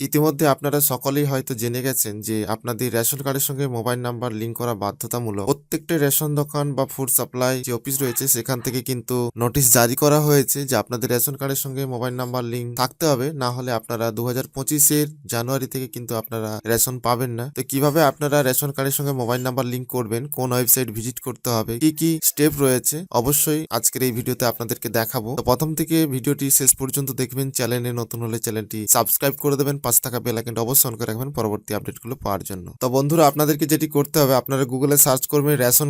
ইতিমধ্যে আপনারা সকলেই হয়তো জেনে গেছেন যে আপনাদের রেশন কার্ডের সঙ্গে মোবাইল নাম্বার লিঙ্ক করা বাধ্যতামূলক। প্রত্যেকটা রেশন দোকান বা ফুড সাপ্লাই যে অফিস রয়েছে সেখান থেকে কিন্তু নোটিশ জারি করা হয়েছে যে আপনাদের রেশন কার্ডের সঙ্গে মোবাইল নাম্বার লিঙ্ক থাকতে হবে, না হলে আপনারা 2025-এর জানুয়ারি থেকে কিন্তু আপনারা রেশন পাবেন না। তো কিভাবে আপনারা রেশন কার্ডের সঙ্গে মোবাইল নাম্বার লিঙ্ক করবেন, কোন ওয়েবসাইট ভিজিট করতে হবে, কি কি স্টেপ রয়েছে, অবশ্যই আজকের এই ভিডিওতে আপনাদেরকে দেখাবো। তো প্রথম থেকে ভিডিওটি শেষ পর্যন্ত দেখবেন। চ্যানেলে নতুন হলে চ্যানেলটি সাবস্ক্রাইব করে দেবেন, পাশে থাকা বেল আইকনটা অবশ্যই অন করে রাখবেন পরবর্তী আপডেটগুলো পাওয়ার জন্য। তো বন্ধুরা, আপনাদেরকে যেটি করতে হবে, আপনারা গুগলে সার্চ করবেন রেশন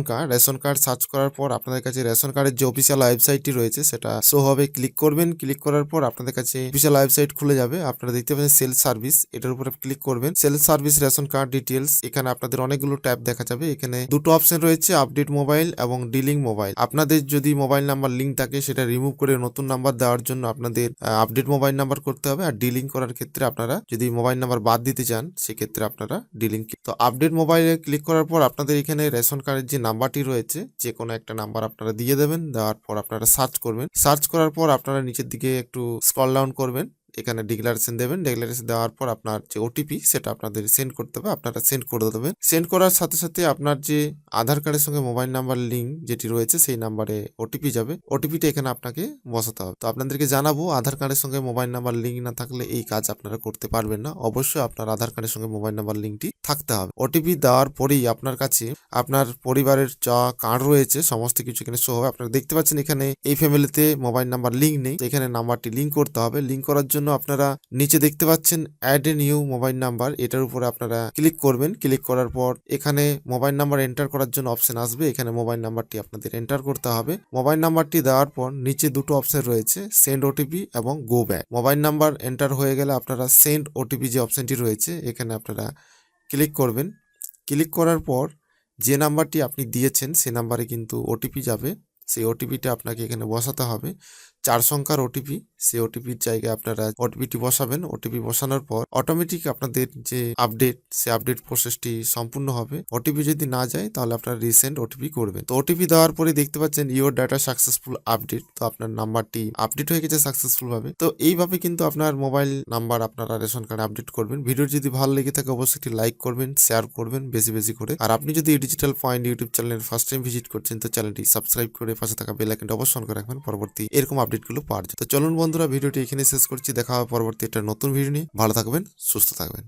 কার্ড সার্চ করার পর আপনাদের কাছে রেশন কার্ডের যে অফিসিয়াল ওয়েবসাইটটি রয়েছে সেটা শো হবে। ক্লিক করবেন, ক্লিক করার পর আপনাদের কাছে অফিসিয়াল ওয়েবসাইট খুলে যাবে। আপনারা দেখতে পাচ্ছেন সেলস সার্ভিস, এটার উপরে ক্লিক করবেন। Sales service ration card details, এখানে আপনাদের অনেকগুলো ট্যাব দেখা যাবে। এখানে দুটো অপশন রয়েছে, আপডেট মোবাইল এবং ডিলিং মোবাইল। আপনাদের যদি মোবাইল নাম্বার লিঙ্ক থাকে সেটা রিমুভ করে নতুন নাম্বার দেওয়ার জন্য আপনাদের আপডেট মোবাইল নাম্বার করতে হবে। আর ডিলিং করার ক্ষেত্রে আপনারা যদি মোবাইল নাম্বার বাদ দিতে চান সেক্ষেত্রে আপনারা ডিলিং। তো আপডেট মোবাইলে ক্লিক করার পর আপনাদের এখানে রেশন কার্ডের যে নাম্বারটি রয়েছে যে কোনো একটা নাম্বার আপনারা দিয়ে দেবেন। দেওয়ার পর আপনারা সার্চ করবেন। সার্চ করার পর আপনারা নিচের দিকে একটু স্ক্রল ডাউন করবেন, এখানে ডিক্লারেশন দেবেন। ডিক্লারেশন দেওয়ার পর আপনার যে ওটিপি সেটা আপনাদের সেন্ড করতে হবে, আপনারা সেন্ড করে দেবেন। সেন্ড করার সাথে সাথে আপনার যে আধার কার্ডের সঙ্গে মোবাইল নাম্বার লিঙ্ক যেটি রয়েছে সেই নাম্বারে ওটিপি যাবে। ওটিপিটা এখানে আপনাকে বসাতে হবে। তো আপনাদেরকে জানাবো, আধার কার্ডের সঙ্গে মোবাইল নাম্বার লিঙ্ক না থাকলে এই কাজ আপনারা করতে পারবেন না। অবশ্যই আপনার আধার কার্ডের সঙ্গে মোবাইল নাম্বার লিঙ্কটি থাকতে হবে। ওটিপি দেওয়ার পরেই আপনার কাছে আপনার পরিবারের যা কার্ড রয়েছে সমস্ত কিছু এখানে শো হবে। আপনারা দেখতে পাচ্ছেন এখানে এই ফ্যামিলিতে মোবাইল নাম্বার লিঙ্ক নেই, এখানে নাম্বারটি লিঙ্ক করতে হবে। লিঙ্ক করার জন্য আপনারা নিচে দেখতে পাচ্ছেন add a new mobile number, এটার উপরে আপনারা ক্লিক করবেন। ক্লিক করার পর এখানে মোবাইল নাম্বার এন্টার করার জন্য অপশন আসবে, এখানে মোবাইল নাম্বারটি আপনাদের এন্টার করতে হবে। মোবাইল নাম্বারটি দেওয়ার পর নিচে দুটো অপশন রয়েছে, সেন্ড ওটিপি এবং go back. Mobile number enter হয়ে গেলে আপনারা সেন্ড ওটিপি যে অপশনটি রয়েছে এখানে আপনারা ক্লিক করবেন। ক্লিক করার পর যে নাম্বারটি আপনি দিয়েছেন সে নাম্বারে কিন্তু ওটিপি যাবে। সেই ওটিপিটা আপনাকে এখানে বসাতে হবে, 4 সংখ্যার ওটিপি। সেই ওটিপির জায়গায় আপনারা ওটিপিটি বসাবেন। ওটিপি বসানোর পর অটোমেটিক আপনাদের যে আপডেট সে আপডেট প্রসেসটি সম্পূর্ণ হবে। ওটিপি যদি না যায় তাহলে আপনারা রিসেন্ড ওটিপি করবেন। তো ওটিপি দেওয়ার পরে দেখতে পাচ্ছেন ইওর ডাটা সাকসেসফুল আপডেট। তো আপনার নাম্বারটি আপডেট হয়ে গেছে সাকসেসফুল ভাবে। তো এইভাবে কিন্তু আপনার মোবাইল নাম্বার আপনারা রেশন কার্ড আপডেট করবেন। ভিডিও যদি ভালো লেগে থাকে অবশ্যই একটি লাইক করবেন, শেয়ার করবেন বেশি বেশি করে। আর আপনি যদি ডিজিটাল পয়েন্ট ইউটিউব চ্যানেলের ফার্স্ট টাইম ভিজিট করছেন তো চ্যানেলটি সাবস্ক্রাইব করে পাশে থাকা বেল আইকনটা অবশ্যই অন করে রাখবেন পরবর্তী এরকম আপডেটগুলো পাওয়ার জন্য। তো চলুন বন্ধুরা, ভিডিওটি এখানে শেষ করছি। দেখা হবে পরবর্তী একটা নতুন ভিডিও নিয়ে। ভালো থাকবেন, সুস্থ থাকবেন।